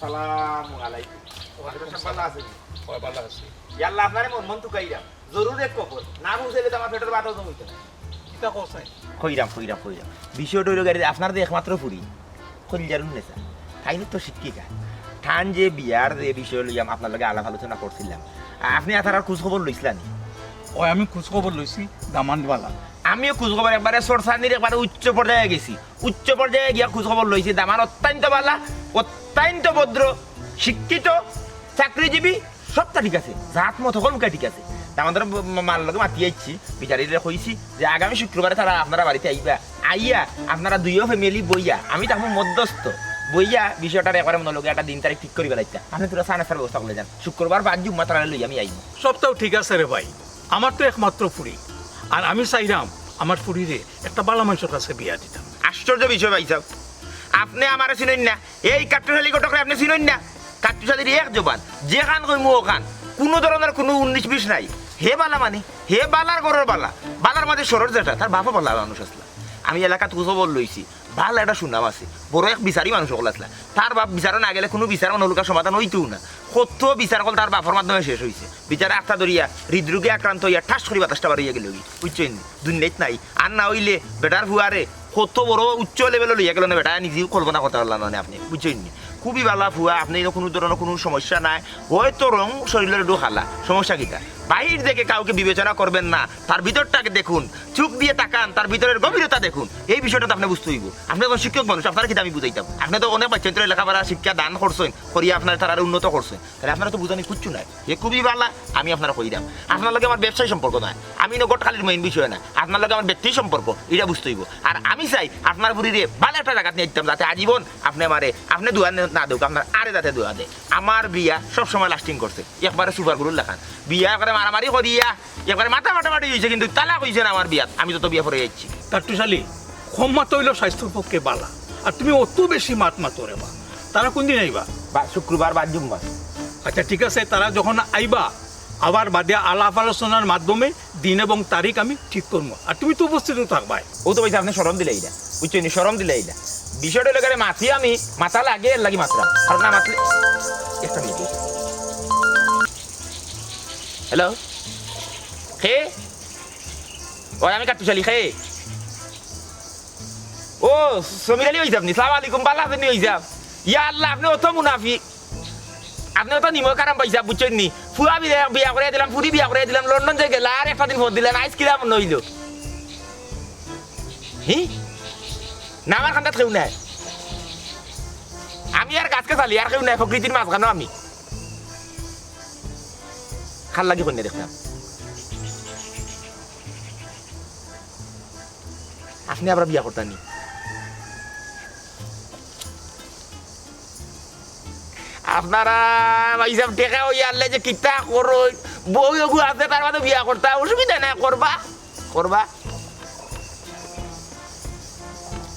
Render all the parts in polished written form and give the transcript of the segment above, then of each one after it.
আসসালামু আলাইকুম। ইয়াল্লাহ আপনারে মন তুকাইরা জরুর এক খবর না বুঝলে তো আমার পেটের বাতাও জমইতো না। কিতা কইছাই কইরাম বিষয়টা হইল গাড়ি আপনার যে একমাত্র ফুরি কলিজারুন নেছা তাইনি তো শিক্ষিকা ঠান যে বিয়ার যে বিষয় লইয়াম আপনার লগে আলাপ আলোচনা করছিলাম আপনি আর খোঁজ খবর লইছিলেন? ওই আমি খোঁজ খবর লইছি দামানওয়ালা। আমিও খোঁজ খবর একবারে সরসানির একবারে উচ্চ পর্যায়ে গেছি। উচ্চ পর্যায়ে গিয়া খোঁজ খবর লইছি দামান অত্যন্ত ভালা, অত্যন্ত ভদ্র, শিক্ষিত, চাকরিজীবী, সবটা ঠিক আছে, জাত মত সকলটা ঠিক আছে। আমাদের মার লগে মাতি আইছি, বিচারিরে কইছি যে আগামী শুক্রবারে তারা আপনারা বাড়িতে আইবা, আইয়া আপনারা দুইও ফ্যামিলি বইয়া আমি তখন মধ্যস্থ বইয়া বিষয়টার একবারে মনে লগে একটা দিন তারিখ ঠিক করি বেলাইতা আপনি তোরা সানাসার ব্যবস্থা করে যান। শুক্রবার বাদ জুম্মা তারা লই আমি আইব। সবটাও ঠিক আছে রে ভাই, আমার তো একমাত্র ফুরি, আর আমি চাইরাম আমার ফুরিরে একটা বালা মানুষের কাছে বিয়া দিতাম। আশ্চর্য বিষয় ভাই সাহেব, আপনি আমার চিনেন না, এই কাট্টুশালী গোটকরে আপনি চিনেন না। কাট্টুশালীর এক জবান যেখান কইমু ওখান, কোনো ধরনের কোনো 19-20 নাই। হে বালা মানে হে বালার গরর বালা, বালার মাঝে সরর যেটা তার বাপা বালা মানুষ আসলা। আমি এলাকাত খবর লইছি, ভাল একটা সুনাম আছে, বড় এক বিচারি মানুষ সকল আসলা। তার বাপ বিচারে না গেলে কোনো বিচার অনুলোকার সমাধান হইতেও না। কত বিচার কল তার বাপর মাধ্যমে শেষ হয়েছে। বিচারে আত্মা ধরিয়া হৃদরোগে আক্রান্ত হইয়া ঠাস করি বাতাসটা বাড়িয়ে গেল, বুঝছেন? দুনিয়াত নাই আর না হইলে বেটার ফুয়ারে কত বড় উচ্চ লেভেলে লইয়া গেল না, বেটা নিজেও কল্পনা করতে পারলাম না আপনি, বুঝছেন? খুবই ভালো ফুয়া, আপনি কোনো ধরনের কোনো সমস্যা নাই, হয়তো রং শরীরের একটু খালা, সমস্যা কিটা? বাহির থেকে কাউকে বিবেচনা করবেন না, তার ভিতরটাকে দেখুন, চোখ দিয়ে তাকান, তার ভিতরের গভীরতা দেখুন। এই বিষয়টা তো আপনি বুঝতে হইব। আপনি তো শিক্ষক মানুষ, আপনার কিন্তু আমি বুঝাইতাম। আপনি তো অনেক বাচ্চা লেখাপড়া শিক্ষা দান করছেন, করিয়া আপনার তারা উন্নত করছেন, তাহলে আপনারা তো বুঝানি কুচ্ছু নাই। এ খুবই ভালো, আমি আপনারা কইরাম। আপনার লগে আমার ব্যবসায়ী সম্পর্ক নয়, আমি নগদ খালির মেইন বিষয় না, আপনার লগে আমার ব্যক্তি সম্পর্ক, এটা বুঝতে হইব। আর আমি চাই আপনার বুড়িরে ভালো একটা জায়গা নিয়ে দিতাম, যাতে আজীবন আপনি আমারে আপনি দোয়া না দেখ, আপনার আরে যাতে দোয়া দেয়। আমার বিয়া সবসময় লাস্টিং করছে, একবারে সুপার গুরুর লেখান বিয়া করে মারামারি করিয়া একবারে মাটামাটি হয়েছে, কিন্তু তালাক হয়েছে না আমার বিয়াত। আমি তো বিয়া পরে যাচ্ছি। কাট্টুশালী কম মাত হইল স্বাস্থ্যের পক্ষে বালা, আর তুমি অত বেশি মাত রে বা। তারা কোন দিন আইবা? শুক্রবার বাদ জুম্মা। আচ্ছা ঠিক আছে, তারা যখন আইবা আবার বাদে আলাপ আলোচনার মাধ্যমে দিন এবং তারিখ আমি ঠিক করবো, আর তুমি তো উপস্থিত থাকবাই। ও তো বলছে আপনি সরম দিলে এইটা, বুঝছেন? সরম দিলে এইটা বিষয়টা লোকের মাছি, আমি মাথা লাগে লাগি মাত্রা আর না মাতলে একটা মিনিট। হ্যালো, খে ওই আমি কাট্টুশালী খে। ও সমীর আলী হয়েছে আপনি? সালাম আলাইকুম, বালা আপনি হয়েছে? ইয়া আল্লাহ, আপনি অত মুনাফিক, আপনি অত নিমক কারাম পাইছা, বুঝছেন নি? ফুয়া বিয়া করে দিলাম, ফুরি বিয়া করে দিলাম, লন্ডন যে গেল, আর একটা দিন ফোন দিলেন, আইস কিরাম নইল হি না? আমার খান্দাত কেউ নাই, আমি আর গাছকে চালি, আর কেউ নাই, প্রকৃতির মাঝখানো আমি খাল লাগি কন্যা দেখতাম। আপনি আবার বিয়া করতেন নি? আপনারা ভাইসাব টেকা ওই আনলে যে কিতা করো, বউ এগু আছে, তার মধ্যে বিয়া করতে অসুবিধা নাই, করবা করবা।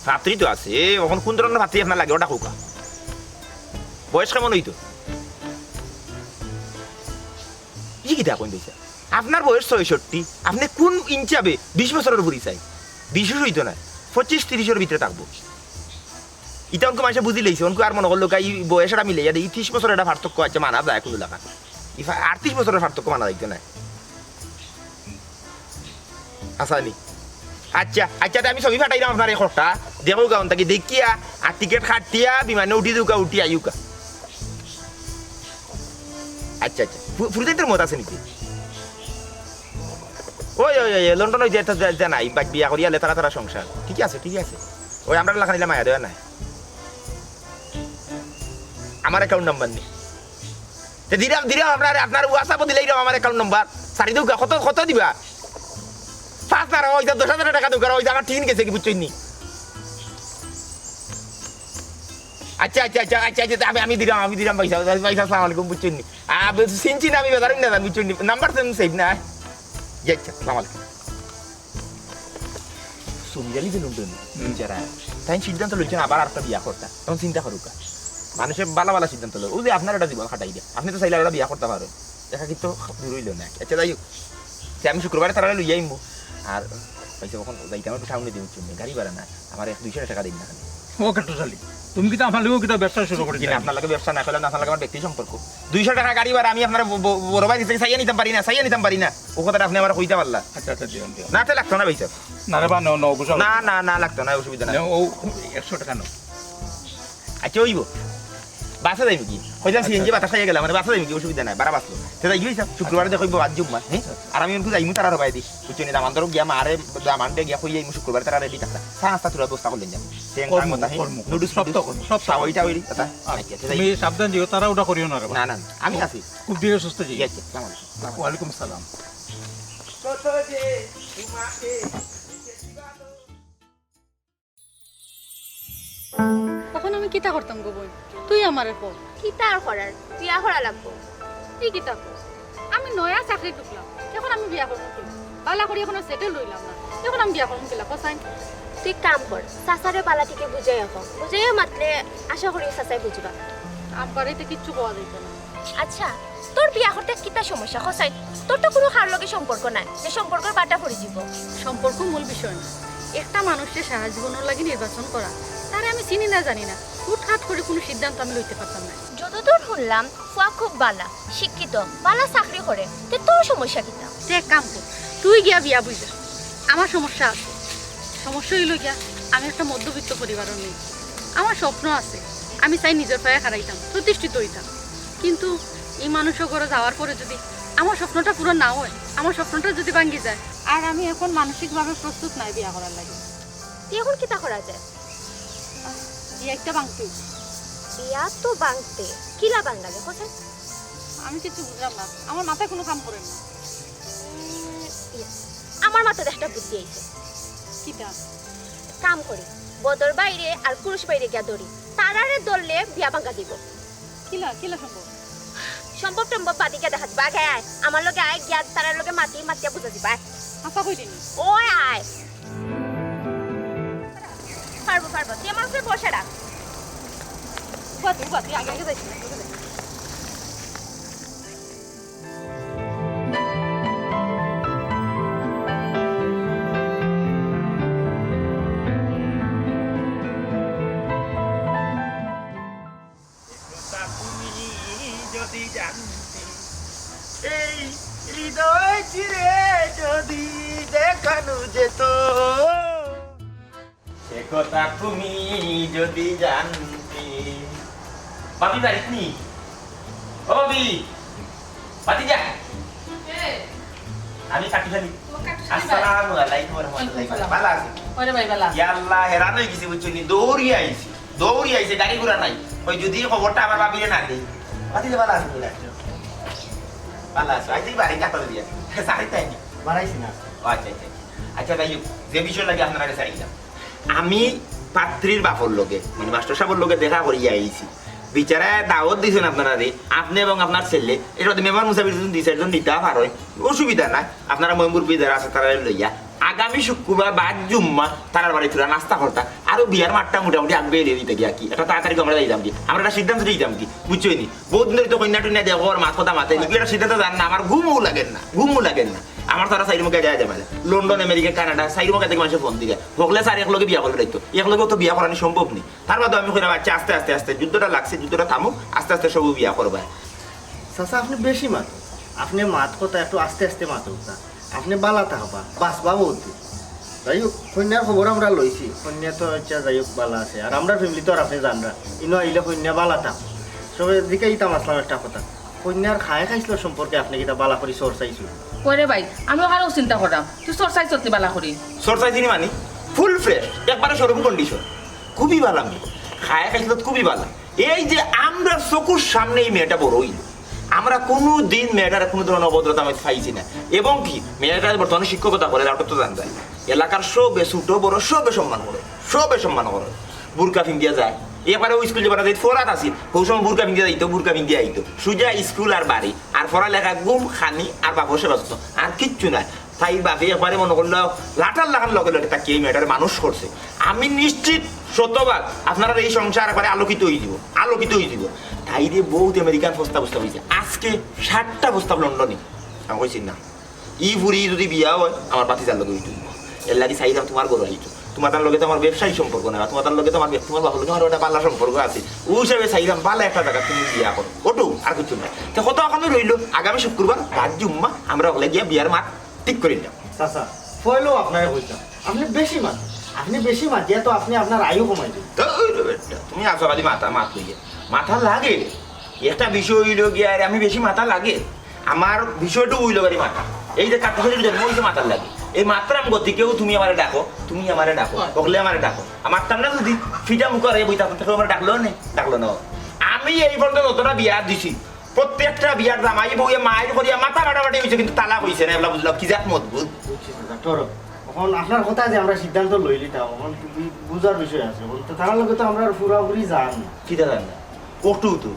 ভাতৃ তো আছে, এখন কোন ধরনের ভাতৃ আপনার লাগে ওটা হোকা? বয়স কেমন হইতো? ই কিতা কোন দিয়েছে? আপনার বয়স 66, আপনি কোন ইঞ্চাবে 20 বছরের উপরই চাই? 20 হইতো না, 25-30-এর ভিতরে থাকবো। ইটা অঙ্ক মানুষে বুঝি লইছে অঙ্ক আর মনে করলো এই বয়সটা মিলে যাতে 30 বছর একটা পার্থক্য আছে মানা যায় কোনো এলাকা 38 বছরের পার্থক্য মানা যাইতো না আসানি আচ্ছা আচ্ছা আমি ছবি ফাটাইলাম আপনার এই খরটা দেখো গাউন তাকে দেখিয়া আর টিকিট কাটিয়া বিমানে উঠি দুকা উঠি আইউকা আচ্ছা আচ্ছা ফুরিদাইতের মত আছে নাকি ওই ওই ওই লন্ডন ওই যেতে নাই বাক বিয়া করিয়া লেতারা তারা সংসার ঠিক আছে ওই আমরা লেখা নিলাম মায়া দেওয়া নাই আমার অ্যাকাউন্ট নাম্বার নেই দিলাম দিলাম আপনার হোয়াটসঅ্যাপে দিলেই আমার অ্যাকাউন্ট নাম্বার সারি দুকা কত দিবা 5,000 ওই 10,000 টাকা দুকা ওই জায়গা ঠিক গেছে কি বুঝছই নি আচ্ছা আমি দিলাম পয়সা আসসালামু আলাইকুম বুঝছই নি সিনছি না আমি বেদারিং না বুঝছই নি নাম্বার সেভ না আচ্ছা আসসালামু আলাইকুম সুমিজালি দিলুম যারা তাই সিদ্ধান্ত লইছেন আবার একটা বিয়া করতা তখন চিন্তা করুকা মানুষের ভালো সিদ্ধান্ত লো ওই যে আপনার একটা জীবন খাটাই দিয়ে আপনি তো চাইলে একটা বিয়া করতে পারেন দেখা কিন্তু দূর হইল না আচ্ছা যাই হোক আমি শুক্রবারে তারা লইয়া আইমু আর পয়সা কখন যাইতে আমার একটু সামনে দিন গাড়ি ভাড়া না আমার 200 টাকা দিন না ও কাটুশালী তুমি কি আমার লোক কিটা ব্যবসা শুরু করে কিনা আপনার লাগে ব্যবসা না করলে আপনার লাগে আমার ব্যক্তি সম্পর্ক 200 টাকা গাড়ি ভাড়া আমি আপনার বড় ভাই দিতে চাইয়া নিতাম পারি না ও কথাটা আপনি আমার কইতে পারলা আচ্ছা দিও না তো লাগতো না ভাই স্যার না রে বা নো বুঝাও না লাগতো না অসুবিধা না ও 100 টাকা নাও আচ্ছা ওইব বাসা যাইব কি হইতাম সিএনজি বাতা খাইয়া গেলাম মানে বাসা যাইব কি অসুবিধা নাই বাড়া বাসলো তো যাই হইছা শুক্রবারে দেখব আজ জুম্মা হ্যাঁ আর আমি উনকু যাইমু তারা রবাই দি বুঝছনি না আমাদের গিয়া মারে আমাদের গিয়া কইয়া আইমু শুক্রবারে তারা রেডি থাকতা সাহায্য তুলা ব্যবস্থা করলেন যা তেন কাম মত হ্যাঁ নুডলস সব ওইটা ওইরি কথা আচ্ছা তুমি সাবধান দিও তারা ওটা করিও না রে না আমি আছি খুব ধীরে সুস্থ যাই আচ্ছা আসসালামু আলাইকুম ওয়া আলাইকুম সালাম কত যে তোমাকে তখন আমি কিতা করতাম গো বোন তুই আমারে কো কিতা আর করার বিয়া করা লাগবো তুই কিতা কো আমি নয়া চাকরি ঢুকলাম এখন আমি বিয়া করবো কি বালা করি এখন সেটেল হইলাম না এখন আমি বিয়া করবো কিলা কোসাইন তুই কাম কর চাচারে পালা থেকে বুঝাই এখন বুঝাইয়া মাতলে আশা করি চাচাই বুঝবা আব্বারেতে কিচ্ছু পাওয়া যাইত না আচ্ছা তোর বিয়া করতে কিতা সমস্যা খসাই তোর তো কোনো কার লগে সম্পর্ক নাই যে সম্পর্কের বাটা পড়ে যাব সম্পর্ক মূল বিষয় না একটা মানুষের সারা জীবনের লাগি নির্বাচন করা তারে আমি চিনি না জানি না হুটহাট করে কোনো সিদ্ধান্ত আমি লইতে পারতাম না যতদূর শুনলাম ফুয়া খুব বালা শিক্ষিত বালা চাকরি করে তে তোর সমস্যা কিতা তুই এক কাম কর তুই গিয়া বিয়া বুঝা আমার সমস্যা আছে সমস্যা হইল গিয়া আমি একটা মধ্যবিত্ত পরিবারের মেয়ে আমার স্বপ্ন আছে আমি চাই নিজের পায়ে হারাইতাম প্রতিষ্ঠিত হইতাম কিন্তু এই মানুষের ঘরে যাওয়ার পরে যদি আমার স্বপ্নটা পুরো না হয় আমার স্বপ্নটা যদি ভাঙ্গি যায় আর আমি এখন মানসিকভাবে প্রস্তুত নাই বিয়া করার লাগে তুই এখন কিতা করা যায় এই একটা ভাঙতে বিয়া তো বাংতে কিলা বাঙ্গালে খসাই আমি কিছু বুঝলাম না আমার মাথায় কোনো কাম করে না আমার মাথায় একটা বুদ্ধি আইছে কিটা কাম করি বদর বাইরে আর পুরুষ বাইরে গিয়া ধরি তারারে দললে বিয়া ভাঙ্গা দিব কিলা কিলা সম্ভব সম্ভব টম্ভব বাদিকে দেখা দিবা আগে আয় আমার লগে আয় গিয়া তারার লগে মাতিয়া বুঝা দিবা হাসা কই দিনি ওই আয় পারবো তুই আমার উপরে বসে রাখ তুই আগে আগে যাইছিস না এই হৃদয় চিরে যদি দেখানো যেত সে কথা তুমি যদি জানতে বাবি বাড়িতে নি ও বাবি বাতি যা আমি কাটিখালি আসসালামু আলাইকুম ওয়া রাহমাতুল্লাহি ওয়া বারাকাতুহু ভালো আছি ওরে ভাই বালা ইয়া আল্লাহ হেরান হয়ে গেছি বুঝছনি দৌড়ি আইছি গাড়ি ঘোড়া নাই ওই যদি খবরটা আমার বাবিরে না দেই বাতি ভালো আছে বলে ভালো আছে আইতে বাড়ি কাটল দিয়া সারি তাই বাড়াইছি না আচ্ছা তাই যে বিষয় লাগে আপনারা কাছে আইলাম আমি পাত্রীর বাপর লোকে মানে মাস্টার সাহেবের লোকে দেখা করিয়া আইছি বিচারা দাওয়াত দিয়েছেন আপনারা রে আপনি এবং আপনার ছেলে এটা মেহমান মুসাফির দুই চারজন নিতে পারেন অসুবিধা নাই আপনারা ময়মুর বিদার আছে তারা লইয়া আগামী শুক্রবার বাদ জুম্মা তারার বাড়ি তুলা নাস্তা করতা আরো বিয়ার মাঠটা মোটামুটি আগবে এড়িয়ে দিতে গিয়া কি এটা তাড়াতাড়ি আমরা যাইতাম কি আমরা একটা সিদ্ধান্ত দিতাম কি বুঝছই নি বহুত দিন ধরে তো কন্যা টন্যা দেখো আর মাথা কথা মাথায় নিকি একটা সিদ্ধান্ত জান না আমার ঘুমও লাগেন না আমার তারা সাইড মুখে যায় যাবে লন্ডন আমেরিকা কানাডা সাইড মুখে থেকে মানুষের ফোন দিকে ভোগলে স্যার একলগে বিয়া করে রাখতো একলগে তো বিয়া করানো সম্ভব নেই তার বাদে আমি কইলাম আচ্ছা আস্তে যুদ্ধটা লাগছে যুদ্ধটা থামুক আস্তে সব বিয়া করবা চাচা আপনি বেশি মাত আপনি মাত কথা একটু আস্তে আস্তে মাত আপনি বালাতা হবা বাঁচবা বহুত যাই হোক কন্যার খবর আমরা লইছি কন্যা তো আচ্ছা যাই হোক বালা আছে আর আমরা ফ্যামিলি তো আর আপনি জানরা ইনো আইলে কন্যা বালাতা সবাই দিকে ইতাম আসলাম একটা কথা কন্যার খাইছিল সম্পর্কে আপনি কিতা বালা করি চর চাইছো কইরে ভাই আমি ওখানে চিন্তা করলাম তুই চর্চাই চলতে বালা করি সরসাই তিনি মানি ফুল ফ্রেশ একবারে শোরুম কন্ডিশন খুবই ভালো আমি খাইছিল খুবই ভালো এই যে আমরা চকুর সামনে এই মেয়েটা বড় হইল আমরা কোনো দিন মেয়েটার কোনো ধরনের অভদ্রতা আমি পাইছি না এবং কি মেয়েটা বর্তমানে শিক্ষকতা করে ওটা তো জানতে এলাকার সবে ছোট বড় সবে সম্মান করে বুরকা ফিন্দিয়া যায় এবারে ওই স্কুল যাবার ফোরাত আসি ওই সময় বুরকা ফিন্দিয়া যাইতো বুরকা ফিন্দিয়া আইতো সুজা স্কুল আর বাড়ি আর পড়ালেখা গুম খানি আর বাবু সেবা আর কিচ্ছু নাই তাই বাপে একবারে মনে করলো লাটার লাগান লগে লগে তাকে এই মেয়েটার মানুষ করছে আমি নিশ্চিত শতভাগ আপনারা এই সংসার একবারে আলোকিত হয়ে দিব তাই দিয়ে বহুত আমেরিকান প্রস্তাব হয়েছে আজকে 60টা প্রস্তাব লন্ডনে আমি কইছি না ই ফুরি যদি বিয়া হয় আমার বাতিজার লগে হইতো এর লাগি চাইলাম তোমার গরু আইতো তোমার তার লগে তো আমার ব্যবসায়ী সম্পর্ক না তোমার তার লগে তোমার বাবার লগে আমার একটা পাল্লা সম্পর্ক আছে ওই হিসাবে চাইলাম পাল্লা একটা জায়গা তুমি বিয়া করো ওটু আর কিছু না তো কত এখনো রইলো আগামী শুক্রবার রাত জুম্মা আমরা ওখানে গিয়ে বিয়ার মাঠ ঠিক করে নিলাম চাচা পয়লেও আপনারা বলতাম আপনি বেশি মাত তো আপনি আপনার আয়ু কমাই দিন তুমি আসো খালি মাথা লইয়ে মাথা লাগে একটা বিষয় হইল গিয়ে আর আমি বেশি মাথা লাগে আমার বিষয়টা হইল গাড়ি মাথা এই যে কাকুশলীর জন্ম হইছে মাথার লাগে এই মাত্রাম গতিকেও তুমি আমারে ডাকো বকলে আমারে ডাকো আমার তামনা যদি ফিটা মুখ আর বইতা থেকে আমার ডাকলো না আমি এই পর্যন্ত যতটা বিয়া দিছি প্রত্যেকটা বিয়ার জামাই বউয়ে মায়ের করিয়া মাথা কাটাকাটি হয়েছে কিন্তু তালাক হয়েছে না এগুলা বুঝলাম কি যাক মজবুত এখন আপনার কথা যে আমরা সিদ্ধান্ত লই লিতাম এখন বুঝার বিষয় আছে বলতে তার লগে তো আমরা পুরাপুরি জান কি জানেন না কটু তো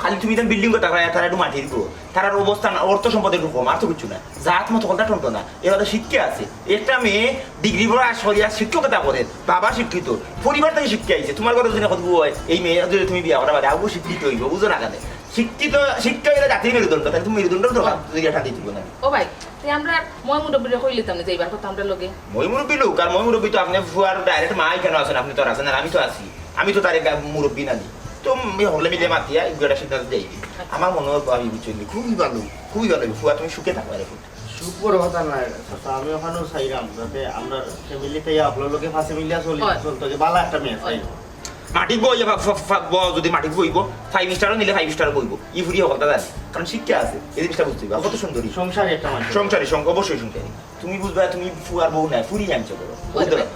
খালি তুমি যেন বিল্ডিং কথা তারা একটু মাটি দিব তার অবস্থান অর্থ সম্পদের একটু কম আর তো কিছু না জাত মতো কথা টন্ট না এবার শিক্ষা আছে একটা মেয়ে ডিগ্রি পড়া সরিয়া শিক্ষকতা করে বাবা শিক্ষিত পরিবার থেকে শিক্ষা আইছে তোমার ঘরে যদি কথা হয় এই মেয়ে যদি তুমি বিয়া করা বাদে আবু শিক্ষিত হইব বুঝো না কেন শিক্ষা হইলে জাতির মেরুদণ্ড তাহলে তুমি মেরুদণ্ড দরকার যদি এটা দিব না ও ভাই তুই আমরা মই মুরব্বীরে কই লিতাম না যে এইবার কথা আমরা লগে মই মুরব্বী লোক আর মই মুরব্বী তো আপনি ফুয়ার ডাইরেক্ট মা কেন আছেন আপনি তো আর আছেন আর আমি তো আছি আমি তো তার মুরব্বী না দিই তো হলে মিলে মাতিয়া একটা সিদ্ধান্ত দেই আমার মনে হয় আমি বুঝছি খুবই ভালো ফুয়া তুমি সুখে থাকো আরে সুখ বড় কথা নাই আমি ওখানেও চাইলাম যাতে আমরা ফ্যামিলিতে আপনার লোকে ফাঁসে মিলিয়া চলতো যে বালা একটা মেয়ে চাই মাটিক বই যদি মাটিক বইব 5 স্টারও নিলে 5 স্টার বইব ই ফুরি কথা জানি কারণ শিক্ষা আছে এই জিনিসটা বুঝতে হবে কত সুন্দরী সংসারী একটা মানুষ সংসারী অবশ্যই সংসারী তুমি বুঝবা তুমি ফুয়ার বউ নাই ফুরি আনছো করো বুঝতে পারো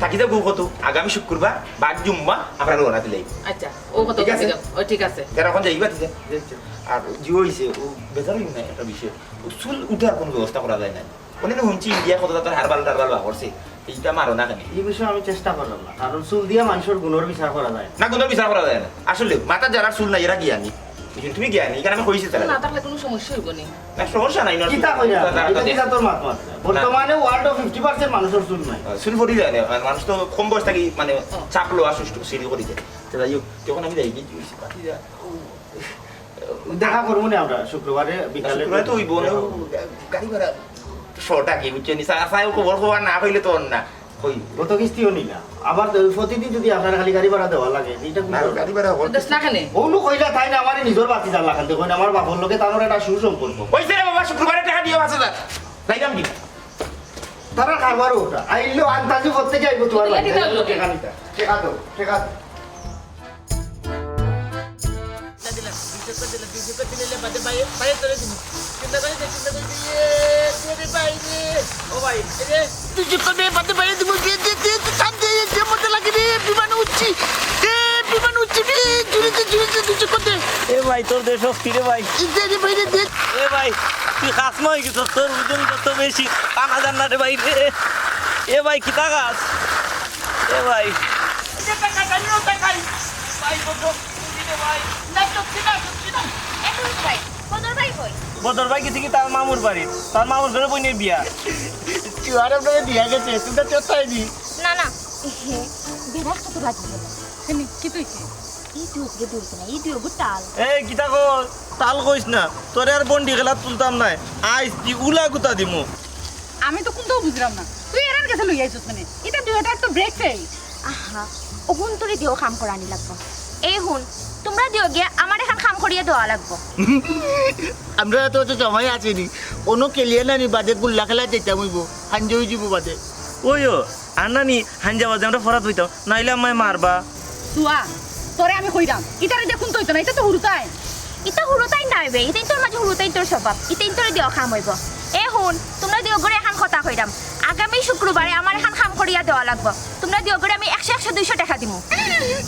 থাকি যাবো কত আগামী শুক্রবার বাদ জুম্মা আমরা রওনা দিলে আচ্ছা ও কত ঠিক আছে এখন যাইবা আর জিও হইছে ও বেজার হইব না একটা বিষয় চুল উঠার কোনো ব্যবস্থা করা যায় না অনেক শুনছি ইন্ডিয়া কত তার হারবাল বা করছে এইটা মারো না কেন এই বিষয়ে আমি চেষ্টা করলাম না কারণ চুল দিয়ে মানুষের গুণের বিচার করা যায় না গুণের বিচার করা যায় না আসলে মাথার যারা চুল নাই এরা জ্ঞানী তুমি জ্ঞানী এখানে আমি কইছি তারা না থাকলে কোনো সমস্যা হইব না না সমস্যা নাই না কিতা কইরা এটা তোর মাত বর্তমানে ওয়ার্ল্ড 50% মানুষের চুল নাই চুল পড়ি যায় না মানুষ তো কম বয়স থাকি মানে চাপলো আর সুষ্ঠু সিঁড়ি করি যায় যাই হোক যখন আমি যাই গিয়ে পাখি যা দেখা করবো না আমরা শুক্রবারে বিকালে তো ওই বোন গাড়ি ভাড়া শর্ট আগে বুঝছেন আসায় খবর খবর না হইলে তো না কই গত কিস্তিও নিলা আবার প্রতিদিন যদি আপনার খালি গাড়ি ভাড়া দেওয়া লাগে এটা গাড়ি ভাড়া দশ না কেন ওনু কইলা তাই না আমার নিজের বাতি জাল লাগান দেখুন আমার বাবার লোকে তার একটা সুসম্পর্ক ওইছে রে বাবা শুক্রবারে টাকা দিও 5000 যাইলাম কি তারা খাবারও ওটা আইলো আন্তাজি করতে যাইব তোমার বাড়ি টাকা নিতা টাকা এ ভাই তোর দেশ রে ভাই এ ভাই তুই খাস নয় কি তোর ওজন কত বেশি টানা যান না রে ভাই রে এ ভাই কি টাকাস এ ভাই ভাই কদর ভাই কই বদর ভাই গেছে কি তার মামুর বাড়ি, তার মামুর ঘরে বোনের বিয়া। চুয়ার আপনাকে দিয়া গেছে, তুমি তো চোদ্দাই দি। না না বেড়া কত লাগবে কি তুই এই দুধ গে দুধ না এই দুধ টাল এই গীতা কো তাল কইস না, তোরে আর বন্ডি খেলা তুলতাম নাই, আইস দি উলা গুতা দিমু। আমি তো কোনটাও বুঝলাম না তুই এরার কাছে লই আইছস মানে এটা দুইটা তো ব্রেক ফেল আহা ওগুন তোরে দিও কাম করানি লাগবো। এই হুন তোমরা দিও গিয়া আমার এখন কাম করিয়ে দেওয়া লাগবো। আমরা তো জমাই আছিনি, অন্য কেলিয়ে নানি বাদে গুল্লা খেলা যেতাম হইব, হাঞ্জ হয়ে যাব বাদে। ওইও আন্নানি হাঞ্জা বাজে আমরা ফরাত হইতাম, নাইলে আমায় মারবা। সুয়া তোরে আমি কইরাম ইটারে দেখুন তো না এটা তো হুরুতাই ইতা হুরুতাই নাইবে, ইতাই তোর মাঝে হুরুতাই তোর স্বভাব, ইতাই তোরে দিও কাম হইব। এ হুন তোমরা দিও গড়ে এখন কথা কইরাম, আগামী শুক্রবারে আমার এখন কাম করিয়া দেওয়া লাগবো। তোমরা দিও গড়ে আমি 100-100-200 টাকা দিমু।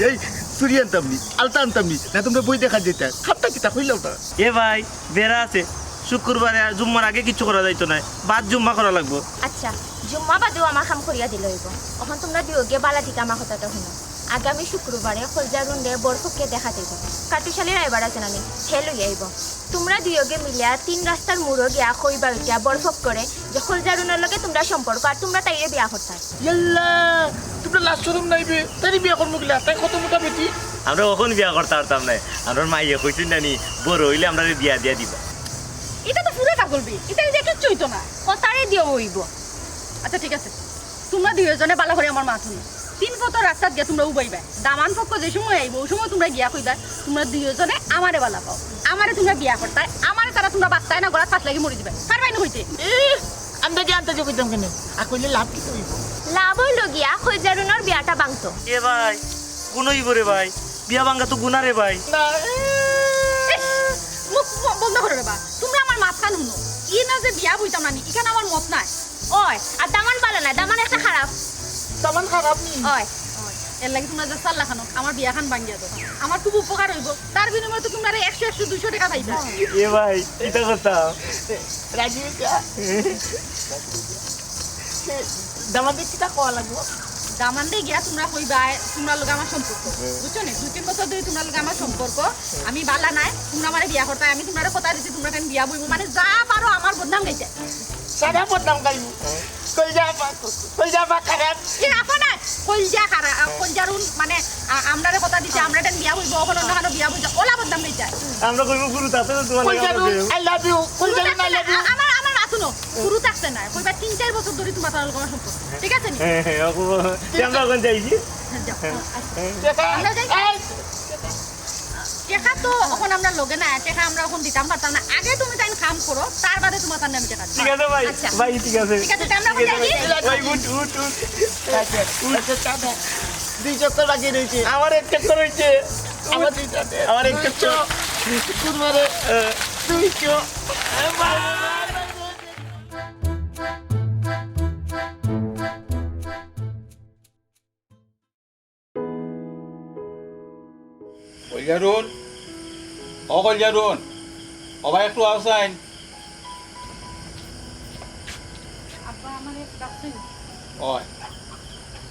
এই চুরি আনতামনি, আলতা আনতামনি, না তোমরা বই দেখা যেতা, খাপটা কিতা কইলাও না। এ ভাই বেড়া আছে, শুক্রবারে আর জুম্মার আগে কিছু করা যাইতো না, বাদ জুম্মা করা লাগবো। আচ্ছা জুম্মা বাদেও আমার কাম করিয়া দিলে হইব। এখন তোমরা দিও গিয়ে বালা ঠিক আমার কথাটা শুনো। আগামী শুক্রবারে খলজারুন্ডে বরফকে দেখা দিব, কাটুশালীর আইবার আছে নানি হে লই আইব। তোমরা দুয়োগে মিলিয়া 3 রাস্তার মুড়ো গিয়া কইবার গিয়া বরফক করে যে খলজারুনের লগে তোমরা সম্পর্ক আর তোমরা তাইরে বিয়া করতে। ইয়াল্লা তোমরা লাশ শরম নাইবে, তাই বিয়া করবো গিলা, তাই কত মোটা বেটি। আমরা কখন বিয়া করতে পারতাম না, আমরা মাইয়া কইছেন নানি বড় হইলে আমরা বিয়া দিয়া দিবা। এটা তো পুরো পাগলবি এটা যে কিচ্ছু হইতো না কথারে দিও হইব। আচ্ছা ঠিক আছে তোমরা দুইজনে বালা করে আমার মাথা নি 3 ফটো রাস্তাত গিয়া তোমরা উবাইবা দামান পক্ষ যে সময় আইব ওই সময় তোমরা গিয়া কইবা তোমরা দুইজনে আমারে বালা পাও, আমারে তোমরা বিয়া করতে, আমারে তারা তোমরা বাচ্চায় না গড়া ফাঁস লাগি মরে দিবে পারবাই না হইতে। আমরা যে আনতে কইতাম কেন, আর কইলে লাভ কি হইব? লাভ হইল গিয়া খলজারুনের বিয়াটা ভাঙতো। এ ভাই গুনই বরে ভাই, বিয়া ভাঙ্গা তো গুনা রে ভাই। মুখ বন্ধ করে বাবা তোমরা আমার মাথা নুনো ই না যে বিয়া বইতাম না এখানে আমার মত নাই। ওই আর দামান ভালো না, দামান একটা খারাপ। তেমন খারাপ নি। ওই এর লাগি তোমরা যে চাল্লা খানো আমার বিয়া খান ভাঙ্গিয়া দাও, আমার খুব উপকার হইব, তার বিনিময়ে তো তোমরা 100-100-200 টাকা পাইবা। এ ভাই এটা কথা রাজিকা দামাদি কিতা কোয়া লাগবো? দামান দিয়ে গিয়া তোমরা কইবা তোমরা লোক আমার সম্পর্ক বুঝছো না 2-3 বছর ধরে তোমরা লোক আমার সম্পর্ক আমি বালা নাই, তোমরা আমারে বিয়া করতে, আমি তোমরা কথা দিছি তোমরা কেন বিয়া বইব মানে যা পারো আমার বদনাম গাইতে সাদা বদনাম গাইব, কই যাবা খারাপ। কি রাখো না কলজা খারা কলজারুন মানে আমরারে কথা দিছি আমরা কেন বিয়া বইব ওখানে অন্য কেন বিয়া বইব ওলা বদনাম গাইতে আমরা কইব গুরু তাতে তোমার কই যাবো আই লাভ ইউ, কই যাবো আই লাভ ইউ। আমার আমার আসুনো শুরু থাকতে না কইবা 3-4 বছর ধরে তোমার তার আমার সম্পর্ক ঠিক আছে নি হ্যাঁ হ্যাঁ আপু আমরা কোন যাইছি যাও দেখা আমরা যাই এই টেকা তো এখন আমরা লগে না টেকা আমরা এখন দিতাম পারতাম না, আগে তুমি তাই কাম করো তার বাদে তোমার তার আমি টেকা দিই। ঠিক আছে ভাই আচ্ছা। ভাই ঠিক আছে ঠিক আছে আমরা এখন যাই ভাই উঠ উঠ উঠ আচ্ছা চাঁদা 2 চক্কর বাকি রয়েছে, আমার এক চক্কর হইছে আমার 2 চাঁদা, আমার এক চক্কর কুরবারে 200। কলজারুন ও কলজারুন ও ভাই একটু আসাইন। আব্বা আমারে ডাকছেন ওই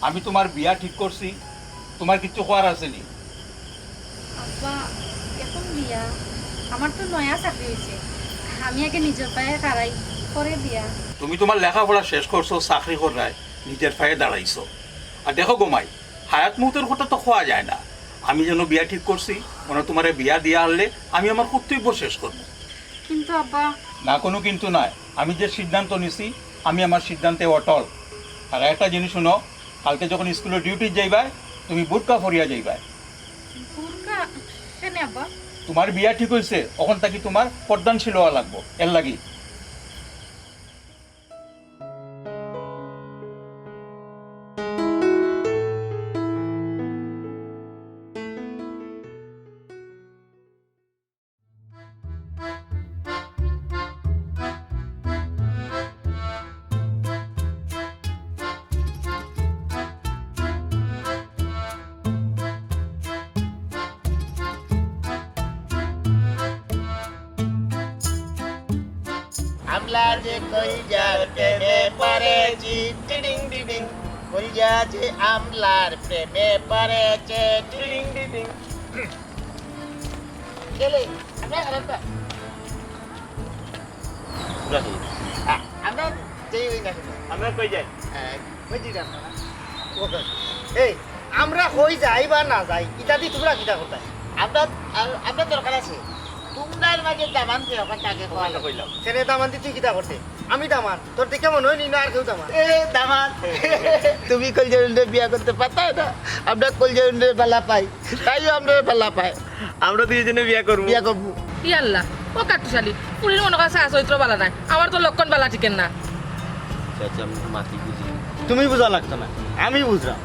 আমি তোমার বিয়া ঠিক করছি, তোমার কিছু করার আছে নি? আব্বা এখন বিয়া আমার তো নয়া চাকরি হয়েছে, আমি আগে নিজের পায়ে খাড়াই পরে বিয়া। তুমি তোমার লেখাপড়া শেষ করছো, চাকরি করায় নিজের পায়ে দাঁড়াইছো, আর দেখো গোমাই হায়াত মুহূর্তের কথা তো খোয়া যায় না। আমি যেন বিয়া ঠিক করছি মানে তোমার বিয়া দিয়া আনলে আমি আমার কর্তব্য শেষ করবো। কিন্তু আব্বা না কোনো কিন্তু নাই, আমি যে সিদ্ধান্ত নিছি আমি আমার সিদ্ধান্তে অটল। আর একটা জিনিস শুনো, কালকে যখন স্কুলে ডিউটি যাইবাই তুমি বুটকা ফরিয়া যাইবাই। বুরকা কেন আব্বা? তোমার বিয়া ঠিক হয়েছে ওখান থেকে তোমার পর্দানশীল হওয়া লাগবো, এর লাগি। আমলা যে কইজার প্রেমে পড়েছি টিডিং ডিডিং, কইজা যে আমলার প্রেমে পড়েছে টিডিং ডিডিং। গেলে আমরা খারাপ পুরা খেয়ে আমরা যেই হই না কেন, আমরা কই যাই ওই দিকে আপনারা। ওকে। এই আমরা কই যাই বা না যাই ইত্যাদি তোমরা কিতা করতে আমরা দরকার আছে তোমরার মাঝে দামান কে ওখান থেকে আমরা কইলাম ছেলে দামান তুই কিতা করতে আমি দামান তোর দেখে মনে হয় নি না আর কেউ দামান এ দামান তুমি কলজারুন্ডে বিয়া করতে পারতা না আমরা কলজারুন্ডে বেলা পাই তাইও আমরা বেলা পাই আমরা দুইজনে বিয়া করবো বিয়া করবো ই আল্লাহ ও কাটুশালি পুরীর মনে কাছে চরিত্র বালা নাই আমার তো লক্ষণ বালা ঠিকেন না চাচা আমি মাতি বুঝি তুমি বুঝা লাগতো না আমি বুঝলাম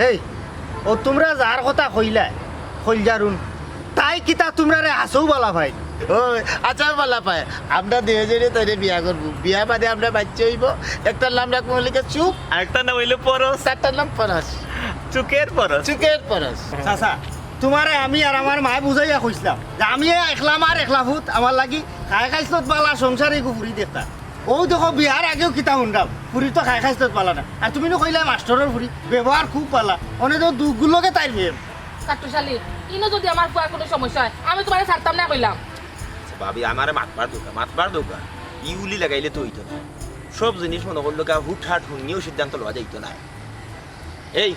এই ও তোমরা যার কথা কইলা কলজারুন তাই কিতা তোমরা রে হাসৌ বলা ভাই ও আচ্ছা বেলা পাই আমরা দুজনে তৈরি বিয়া করবো বিয়া বাদে আমরা বাচ্চা হইব একটার নাম রাখবো লিখে চুপ আরেকটা নাম হইলো পরশ চারটার নাম পরশ চুকের পরশ চুকের পরশ চাচা তোমারে আমি আর আমার মায়ে বুঝাইয়া কইছিলাম যে আমি একলাম আর একলা ভূত আমার লাগি খাই খাইছত পালা সংসারে ফুরি দেখতা ও দেখো বিহার আগেও কিতা শুনলাম ফুরি তো খাই খাইছত পালা না আর তুমি কইলা মাস্টরের ফুরি ব্যবহার খুব পালা অনেক তো দুগুলোকে তাই ভেব কাটুশালি ইনো যদি আমার ফুয়ার কোনো সমস্যা হয় আমি তোমার ছাড়তাম না কইলাম ভাবি আমারে মাতবার দোকা ইউলি লাগাইলে তো হইতো না সব জিনিস মনে করলো কা হুট হাট হুনিও সিদ্ধান্ত লওয়া যাইতো না এই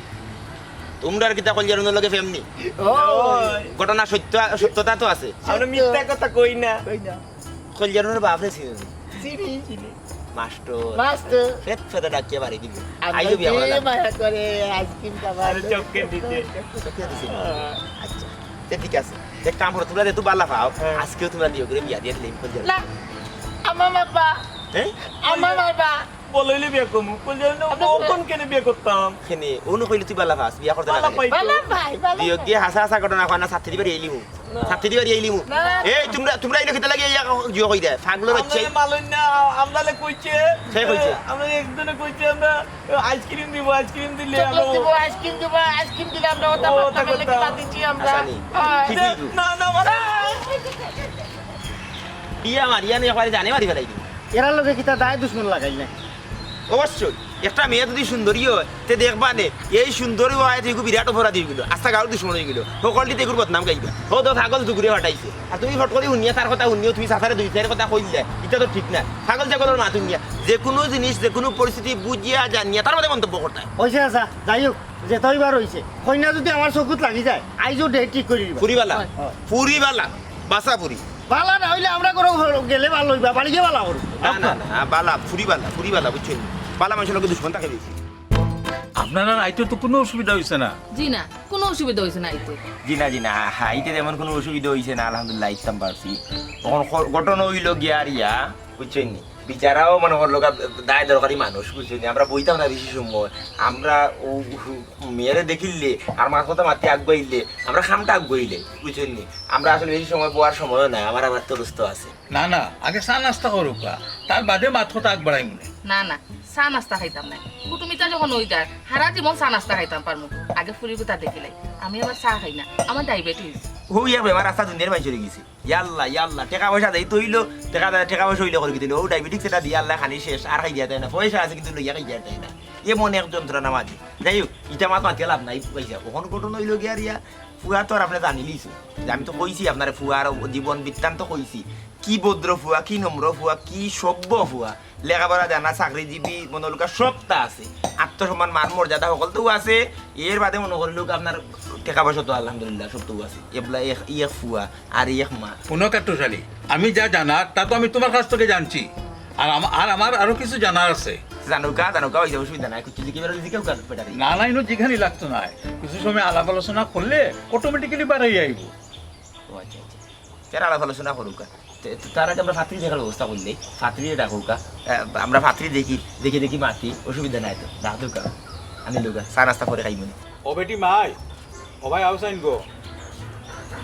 তোমরা আর কিতা কলজারুনের লগে ফেমনি ঘটনা সত্যতা তো আছে আমরা মিথ্যা কথা কই না কলজারুনের বাপরে চিনি চিনি চিনি মাস্টার মাস্টার ফেত ফেতে ডাকিয়ে বাড়ি দিবে আইও আইও বিয়া বিয়া বলা মায়া করে আইসক্রিম খাবার আরে চক্কে দিতে আচ্ছা তে ঠিক আছে এক কাম করো তোমরা যেহেতু বালা পাও আজকেও তোমরা নিয়োগ করে বিয়া দিয়ে দিলে কলজারুন না আমার বাবা হ্যাঁ আমার বাবা বলইলে বিয়ে করবো কোন কেন বিয়ে করতাম খেনে অনু কইলে তুই বালা পাস বিয়া করতে না পারে। বালা ভাই বালা বিয়োগ দিয়ে হাসা হাসা ঘটনা কয় না ছাত্রী বাড়ি এলিমু ছাত্রী বাড়ি এলিমু এই তোমরা এনে খেতে লাগে জিও কই দেয় ফাগলোর হচ্ছে মালুন না আমরালে কইছে সে কইছে? আমরা একজনে কইছে আমরা আইসক্রিম দিব আইসক্রিম দিলে চকলেট দিব আইসক্রিম দিলে আমরা ওটা ও, বাচ্চা ওটা মেলে করতাম। খেলা দিচ্ছি আমরা আসানি। হ্যাঁ। ঠিক হইতো। না না মানে বিয়া মারিয়া নিয়ে পারে জানে মারি ফেলাই দিই এরা লোকে কিতা দায় দুশ্মন লাগাই না অবশ্যই একটা মেয়ে যদি সুন্দরী হয় তে দেখবা নে এই সুন্দরী হয় তুই বিরাট অপরাধী হয়ে গেল আস্তা গাঁর দুশ্মন হয়ে গেল সকলটি তেগুর বদনাম গাইবা ও তো ছাগল দুগুরে হটাইছে আর তুমি ফট করে শুনিয়া তার কথা শুনিও তুমি সাঁতারে দুই চার কথা কইলে এটা তো ঠিক না ছাগল ছাগলের মা শুনিয়া যে কোনো জিনিস যে কোনো পরিস্থিতি বুঝিয়া জানিয়া তার মধ্যে মন্তব্য করতে হয়। হয়েছে আচ্ছা যাই হোক যেতইবার হয়েছে কন্যা যদি আমার চকুত লাগি যায় আইজও ডেট ঠিক করে দিবা ফুরিবালা ফুরিবালা বাসা ফুরি ভালো না হইলে আমরা কোনো গেলে ভালো হইবা বাড়ি গিয়ে ভালো করবো না না না বালা ফুরিবালা বুঝছেন বালা মানুষের লোক দুশ্মন থাকে বেশি আপনারা আইতে তো কোনো অসুবিধা হয়েছে না জি না কোনো অসুবিধা হয়েছে না আইতে জি না হাইতে তেমন কোনো অসুবিধা হয়েছে না আলহামদুলিল্লাহ ইসলাম পারছি তখন ঘটনা হইল গিয়া আর ইয়া বুঝছেন নি বিচারাও মনে করলো দায় দরকারি মানুষ বুঝছেন নি আমরা বইতাম না বেশি সময় আমরা ও মেয়েরে দেখিলে আর মার কথা মাতি আগুয়াইলে আমরা খামটা আগুয়াইলে বুঝছেন নি আমরা আসলে বেশি সময় বোয়ার সময়ও নাই আমার আবার তো রুস্ত আছে না না আগে চা নাস্তা করুকা তার বাদে মাথা আগ বাড়াই মনে না না চা নাস্তা খাইতাম না কুটুমিতা যখন ওই যায় সারা জীবন চা নাস্তা খাইতাম পারমু আগে ফুরি কোথা দেখিলাই আমি আবার চা খাই না আমার ডায়াবেটিস হইয়া বেমার রাস্তা দুনিয়ার বাইরে চলে গেছে ইয়াল্লা টাকা পয়সা দেই তো হইলো টাকা পয়সা হইলে করে দিল ও ডায়াবেটিক সেটা দিয়ে আল্লাহ খানি শেষ আর খাই দিয়া দেয় না পয়সা আছে কিন্তু লইয়া খাই দিয়া দেয় না এ মনে এক যন্ত্রণা মাঝে যাই হোক ইটা মাত মাতিয়ে লাভ নাই পয়সা কখন ঘটনা হইলো গিয়া রিয়া ফুয়া তো আর আপনি জানিলিস যে আমি তো কইছি আপনার ফুয়ার জীবন বৃত্তান্ত কইছি কি ভদ্র ফুয়া কি নম্র ফুয়া কি সভ্য ফুয়া লেখাপড়া জানা চাকরিজীবী মনোলোকা সবটা আছে আত্মসম্মান মান মর্যাদা সকলটাও আছে এর বাদে মনে করি লোক আপনার টাকা পয়সা তো আলহামদুলিল্লাহ সবটাও আছে এবলা এক ফুয়া আর এক মা কোনো কাট্টুশালী আমি যা জানার তা তো আমি তোমার কাছ থেকে জানছি আর আমার আরো কিছু জানার আছে জানুকা হয়েছে অসুবিধা নাই কিছু লিখে বেরোলে কেউ পেটারি না না ইনো যেখানে লাগতো না কিছু সময় আলাপ আলোচনা করলে অটোমেটিক্যালি বাড়াই আইব ও আচ্ছা যারা আলাপ আলোচনা করুকা তার আগে আমরা ফাত্রি দেখার ব্যবস্থা করলে ফাত্রি ডাকুকা আমরা ফাত্রি দেখি মাতি অসুবিধা নাই তো ডাকুকা আমি লোকা চা নাস্তা করে খাইব না ও বেটি মাই ও ভাই আউসাইন গো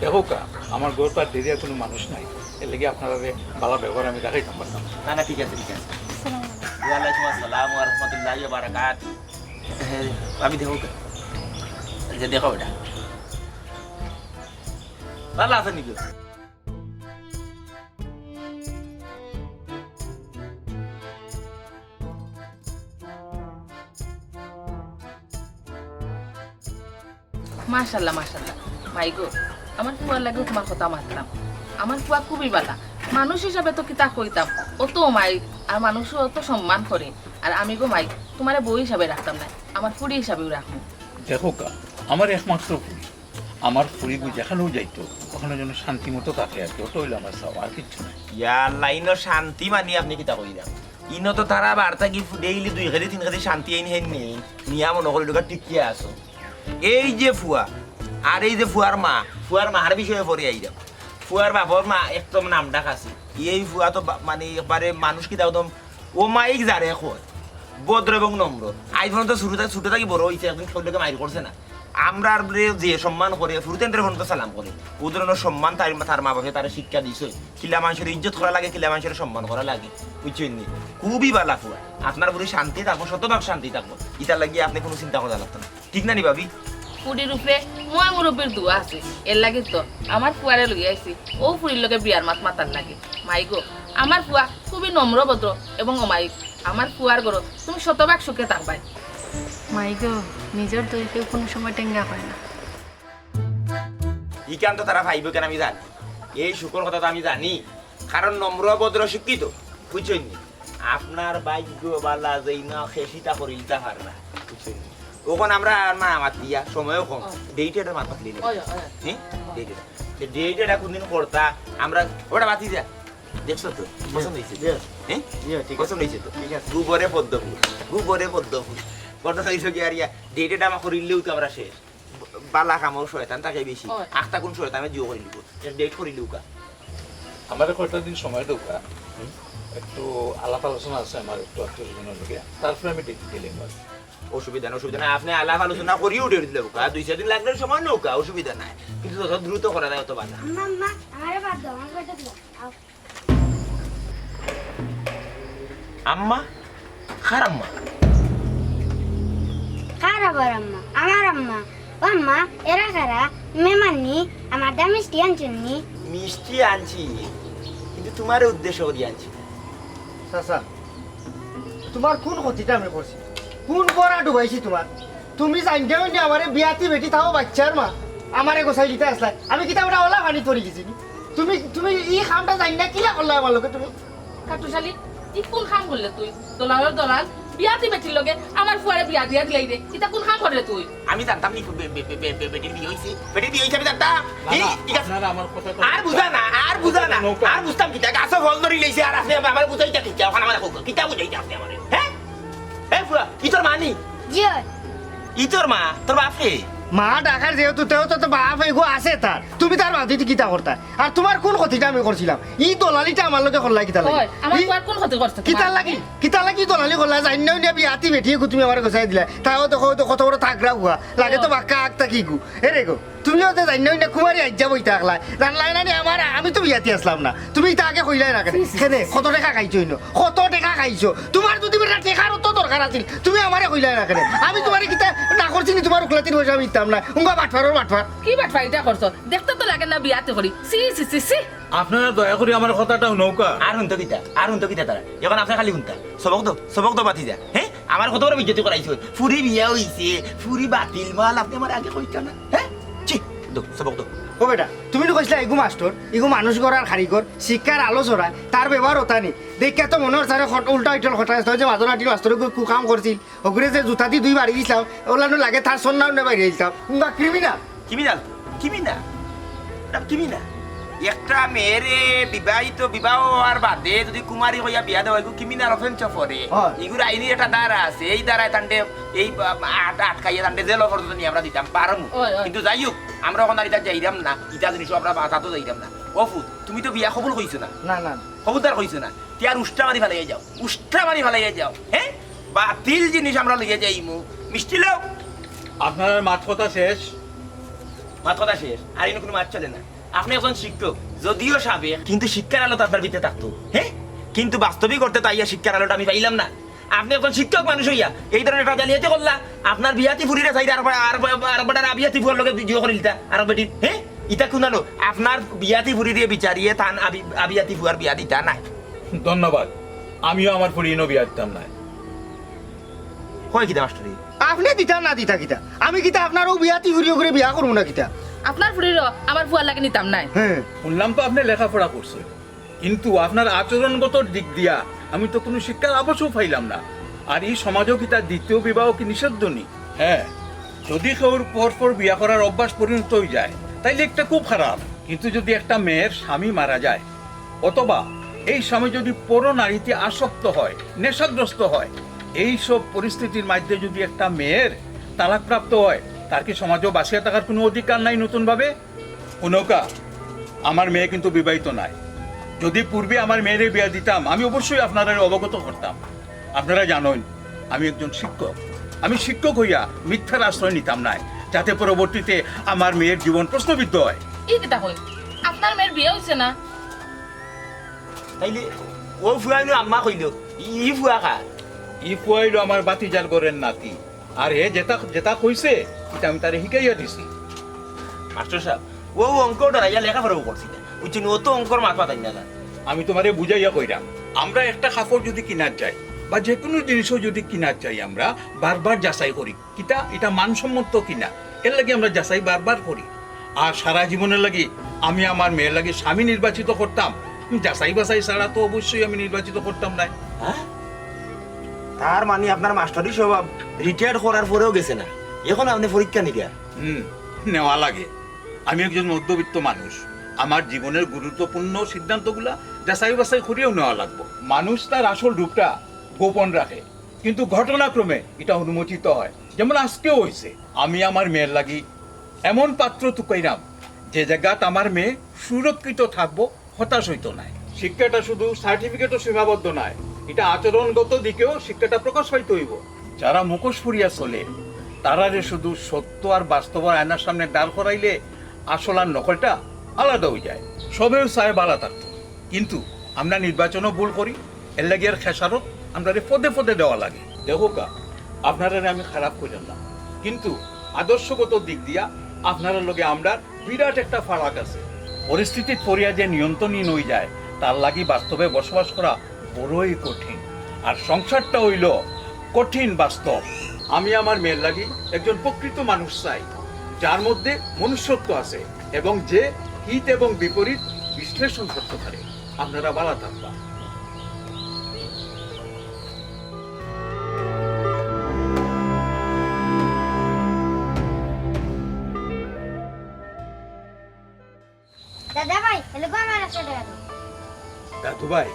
দেখো কা আমার গোর পার দেরিয়া কোনো মানুষ নাই এর লেগে আপনারা ভালো ব্যবহার আমি দেখাইতাম পারতাম না ঠিক আছে ওয়ালাইকুম আসসালাম ওয়া রাহমাতুল্লাহি ওয়া বারাকাতুহু আমি দেখো যে দেখো ওটা ভালো আছে নাকি মাশাল্লাহ মাই গো আমার ফুয়ার লাগেও তোমার কথা মানলাম আমার ফুয়া খুবই বালা মানুষ হিসাবে তো কিতা কইতাম ও তো মাই আর মানুষও অত সম্মান করে আর আমি গো মাই তোমার বউ হিসাবে রাখতাম না আমার ফুড়ি হিসাবেও রাখবো দেখো কা আমার একমাত্র ফুরি আমার ফুরি যেখানেও যাইতো ওখানে যেন শান্তি মতো থাকে আর কি ওটা হইলো আমার চাও আর কিচ্ছু নাই ইয়ার লাইনো শান্তি মানি আপনি কিতা কইরা ইনো তো তারা বার্তা কি ডেইলি 2 কেজি 3 কেজি শান্তি আইন হেন নেই নিয়া মনে করি লোকা টিকিয়া আছো এই যে ফুয়া আর এই যে ফুয়ার মার বিষয়ে পরে আইরা ফুয়ার বাবার মা একদম নাম ডাক আছে এই ফুয়া তো মানে একবারে মানুষ কি দাও ও মাইক যারে কয় ভদ্র এবং নম্র আজ পর্যন্ত ছোট থাকি বড় হয়েছে একদিন শরীরকে মাইর করছে না আমরা যে সম্মান করে ফুরুতেন্দ্রের পর্যন্ত সালাম করে ও ধরনের সম্মান তার মা বাপে তার শিক্ষা দিছে কিলা মানুষের ইজ্জত করা লাগে কিলা মানুষের সম্মান করা লাগে বুঝছেন নি খুবই ভালো ফুয়া আপনার পুরো শান্তি থাকবো শতভাগ শান্তি থাকবো ইটার লাগিয়ে আপনি কোনো চিন্তা করা লাগতো না ঠিক না নি ভাবি ফুড়ির উপরে মই মুরব্বীর দোয়া আছে এর লাগে তো আমার ফুয়ারে লই আইছি ও ফুড়ির লগে বিয়ার মাতার লাগে মাই গো আমার ফুয়া খুবই নম্র ভদ্র এবং অমায়িক আমার ফুয়ার গরো তুমি শতভাগ সুখে থাকবাই মাই গো নিজের দইকেও কোনো সময় টেঙ্গা হয় না ইকান তো তারা ভাইব কেন আমি জানি এই শুকর কথা তো আমি জানি কারণ নম্র ভদ্র শিক্ষিত বুঝছেন নি আপনার ভাগ্য বালা যেই না খেসিটা করিলতা পার না বুঝছেন নি ওখানে আমরা না মাত দিয়া সময়ও কম ডেইটেটা মাত পাতলি হ্যাঁ ডেইটেটা কোনদিন করতা আমরা ওটা বাতি যা দেখছো তো পছন্দ হয়েছে হ্যাঁ পছন্দ হয়েছে তো গোবরে পদ্ম ফুল কত হয়েছে কি আর ইয়া ডেইটেটা আমার করিলেও তো আমরা শেষ বালা কামও শয়তান তাকে বেশি আখটা কোন শয়তান আমি জিও করে লিখো ডেট করে লিখা আমার কয়টা দিন সময় দৌকা একটু আলাপ আলোচনা আছে আমার একটু আত্মীয়স্বজনের লোকে তারপরে আমি ডেট দিলাম অসুবিধা নাই আপনি আলাপ আলোচনা করিও ডেট দিলে 2-4 দিন লাগলে সময় নৌকা অসুবিধা নাই কিন্তু তত দ্রুত করা যায় অত বাধা মাম্মা আমারে বাদ দাও আমার বাদ দাও আম্মা কার আম্মা কার আবার আম্মা আমার আম্মা ও আম্মা এরা কারা মেমানি আমার দা মিষ্টি আনছুনি মিষ্টি আনছি কিন্তু তোমার উদ্দেশ্য করি আনছি চাচা তোমার কোন ক্ষতিটা আমি করছি কোন বড়া ডুবাইছি তোমার তুমি জানতেও নি আমারে বিয়াতি বেটি তাও বাচ্চার মা আমারে গোসাই দিতে আসলাই আমি কিতা ওটা ওলা পানি পড়ি গেছি তুমি তুমি এই খামটা জানি না কিলা করলা আমার লোকে তুমি কাটুশালি ই কোন কাম করলে তুই দলালের দলাল বিয়াতি বেটির লগে আমার ফুয়ারে বিয়া দিয়া দিলাই রে এটা কোন কাম করলে তুই আমি জানতাম নি বেটির বিয়ে হইছে আমি জানতাম ঠিক আছে আপনারা আমার কথা আর বুঝা না আর বুঝতাম কিতা গাছ ফল ধরি লইছে আর আপনি আমার বুঝাইতা কিতা ওখানে আমার কিতা বুঝাইতা আপনি আমারে হ্যাঁ এই ফুয়া ই তোর মানি জিও ই তোর মা তোর বাপে মা ডাকার যেহেতু তেও তো বাপ এগো আছে তার তুমি তার বাদিতে কিতা করতা আর তোমার কোন ক্ষতিটা আমি করছিলাম ই দলালিটা আমার লোকে করলাই কিতা লাগি আমার ফুয়ার কোন ক্ষতি করছে কিতা লাগি দলালি করলা জানিও নি বিয়াতি বেটিয়ে তুমি আমার গোসাই দিলা তাও তো কত বড় থাকরা হুয়া লাগে তো বাক্কা আঁকতা কি গু এরে গো তুমিও তো জানিও না কুমারী আজ্জা বই থাকলা জানলাই না আমার আমি তো বিয়াতি আসলাম না তুমি তাকে কইলাই না কেনে কত টাকা খাইছো কত টাকা খাইছো তোমার যদি বেটা টেকার তো দরকার আছিল তুমি আমারে কইলাই না কেনে আমি তোমারে কিতা না করছি নি তোমার উকলাতির পয়সা আমি দিতাম না উঙ্গা বাটফার কি বাটফারিটা করছো দেখতে তো লাগে না বিয়াতে করি সি আপনারা দয়া করে আমার কথাটাও নৌকা আর হুনতো কিতা তারা এখন আপনি খালি হুনতা সবক তো বাতি যা হ্যাঁ আমার কত বড় বিজ্ঞতি করাইছো ফুরি বিয়া হইছে ফুরি বাতিল মাল আপনি আমার আগে কইতা না হ্যাঁ সবক তো ও বেটা তুমি তো কইছিলা এগু মাস্টার এগু মানুষ গড়ার কারিগর শিক্ষার আলো চড়ায় তার ব্যবহার হতা নি দেখা তো মনে হচ্ছে উল্টা ইটল ঘটায় যে মাদনাটি মাস্টার কাম করছিল ওগুলো যে জুতা দিয়ে 2 বাড়ি দিছিলাম ওলানো লাগে তার সন্ন্যাও নে বাইরে দিছিলাম কিমিনা একটা মেয়েরে বিবাহ আর বাদে যদি কুমারী হইয়া বিয়া দেওয়া এগুলো কিমিনার অফেন্স পরে এগুলো আইনি একটা দ্বারা আছে এই দ্বারায় তান্ডে এই আটকাইয়া তান্ডে জেল পর্যন্ত নিয়ে আমরা দিতাম পারমু কিন্তু যাই হোক আমরা ওখানে ইটা যাইতাম না ইটা জিনিস আমরা বাঁচাতো যাইতাম না অফুত তুমি তো বিয়া কবুল কইছো না না কবুতার কইছো না তিয়ার উষ্টা মারি ফেলাইয়া যাও হ্যাঁ বাতিল জিনিস আমরা লইয়া যাইমু মিষ্টি লও আপনার মাত কথা শেষ আর এনে কোনো মাছ চলে না আপনি এখন শিক্ষক যদিও সাবে কিন্তু শিক্ষার আলো তো আপনার ভিতরে থাকতো হ্যাঁ কিন্তু বাস্তবিক করতে তাইয়া শিক্ষার আলোটা আমি পাইলাম না আপনি এখন শিক্ষক মানুষ হইয়া এই ধরনের একটা জালিয়াতি করলা আপনার বিয়াতি ফুরিরে চাইতে আর বিয়াতি ফুয়ার লোকে জিও করে দিতা আর বেটি হ্যাঁ ইটা শুনালো আপনার বিয়াতি ফুরি দিয়ে বিচারিয়ে তান আবিয়াতি ফুয়ার বিয়া দিতা নাই ধন্যবাদ আমিও আমার ফুরিনো বিয়া দিতাম না হয় কিতা মাস্টারি আপনি দিতা না দিতা কিতা আমি কিতা আপনারও বিয়াতি ঘুরিয়ে ঘুরে বিয়া করবো না কিতা আপনার ফুরির আমার ফুয়ার লাগে নিতাম নাই হ্যাঁ শুনলাম তো আপনি লেখাপড়া করছেন কিন্তু আপনার আচরণগত দিক দিয়া আমি তো কোনো শিক্ষার আবশ্যক পাইলাম না। আর এই সমাজও কি তার দ্বিতীয় বিবাহ কি নিষিদ্ধ নি? হ্যাঁ, যদি কেউর পর বিয়া করার অভ্যাস পরিণত হয়ে যায় তাইলে একটা খুব খারাপ। কিন্তু যদি একটা মেয়ের স্বামী মারা যায় অথবা এই স্বামী যদি পর নারীতে আসক্ত হয়, নেশাগ্রস্ত হয়, এই সব পরিস্থিতির মধ্যে যদি একটা মেয়ের তালাকপ্রাপ্ত হয়, তার কি সমাজও বাঁচিয়ে থাকার কোনো অধিকার নাই নতুনভাবে? অনুকা, আমার মেয়ে কিন্তু বিবাহিত নাই। যদি পূর্বে আমার মেয়েরে বিয়া দিতাম আমি অবশ্যই আপনারা অবগত করতাম। আপনারা জানেন আমি একজন শিক্ষক। আমি শিক্ষক হইয়া মিথ্যার আশ্রয় নিতাম না, যাতে পরবর্তীতে আমার মেয়ের জীবন প্রশ্নবিদ্ধ হয়। এই কিতা কই আপনার মেয়ের বিয়ে হইছে না? তাইলে ও ফুয়া আম্মা কইল ই ফুয়া খা ই ফুয়াইল আমার বাতিজার ঘরের নাতি। আর হে যেটা যেটা কইছে এটা আমি তারে শিকাইয়া দিছি। মাস্টার সাহেব ও অঙ্ক ডরাইয়া লেখাপড়াও করছি না, বুঝছেন? ও তো অঙ্কর মাথা তাই না। আমি তোমারে বুঝাইয়া কইরাম, আমরা একটা কাপড় যদি কিনার চাই বা যে কোনো জিনিসও যদি কিনার চাই আমরা বারবার যাচাই করি কিটা এটা মানসম্মত কিনা, এর লাগি আমরা যাচাই বারবার করি। আর সারা জীবনের লাগি আমি আমার মেয়ের লাগি স্বামী নির্বাচিত করতাম, যাচাই বাছাই ছাড়া তো অবশ্যই আমি নির্বাচিত করতাম না। হ্যাঁ, তার মানে আপনার মাস্টারি স্বভাব রিটায়ার্ড করার পরেও গেছে না, এখন আপনি পরীক্ষা নিকা নেওয়া লাগে। আমি একজন মধ্যবিত্ত মানুষ, আমার জীবনের গুরুত্বপূর্ণ সিদ্ধান্তগুলা যাচাই বাছাই করিয়েও নেওয়া লাগবে। মানুষ তার আসল রূপটা গোপন রাখে, কিন্তু ঘটনাক্রমে এটা অনুমোচিত হয়। যেমন আজকেও হয়েছে, আমি আমার মেয়ের লাগি এমন পাত্র তুকাইরাম যে জায়গাত আমার মেয়ে সুরক্ষিত থাকবো, হতাশ হইতো নাই। শিক্ষাটা শুধু সার্টিফিকেটও সীমাবদ্ধ নয়, এটা আচরণগত দিকেও শিক্ষাটা প্রকাশ পাইতে হইব। যারা মুখোশ ফুরিয়া চলে তারারে শুধু সত্য আর বাস্তবর আয়নার সামনে দাঁড় করাইলে আসল আর নকলটা আলাদা হয়ে যায়। সবেও চায় বালা থাকতো, কিন্তু আমরা নির্বাচনও ভুল করি। এর লাগে আর খেসারত আমরা পদে পদে দেওয়া লাগে। দেখো কা, আপনারা আমি খারাপ করলাম না, কিন্তু আদর্শগত দিক দিয়া আপনার লগে আমরা বিরাট একটা ফারাক আছে। পরিস্থিতির পরিয়া যে নিয়ন্ত্রণহীন হয়ে যায় তার লাগি বাস্তবে বসবাস করা বড়ই কঠিন। আর সংসারটা হইল কঠিন বাস্তব। আমি আমার মেয়ের লাগি একজন প্রকৃত মানুষ চাই, যার মধ্যে মনুষ্যত্ব আছে এবং যে হিত এবং বিপরীত বিশ্লেষণ করতে পারে। আপনারা ভালো থাকবা। দাদা ভাই এলে গো আমার একটা টাকা দাও। দাদু ভাই,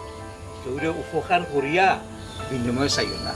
কেউ উপকার করিয়া বিনিময় চাইও না।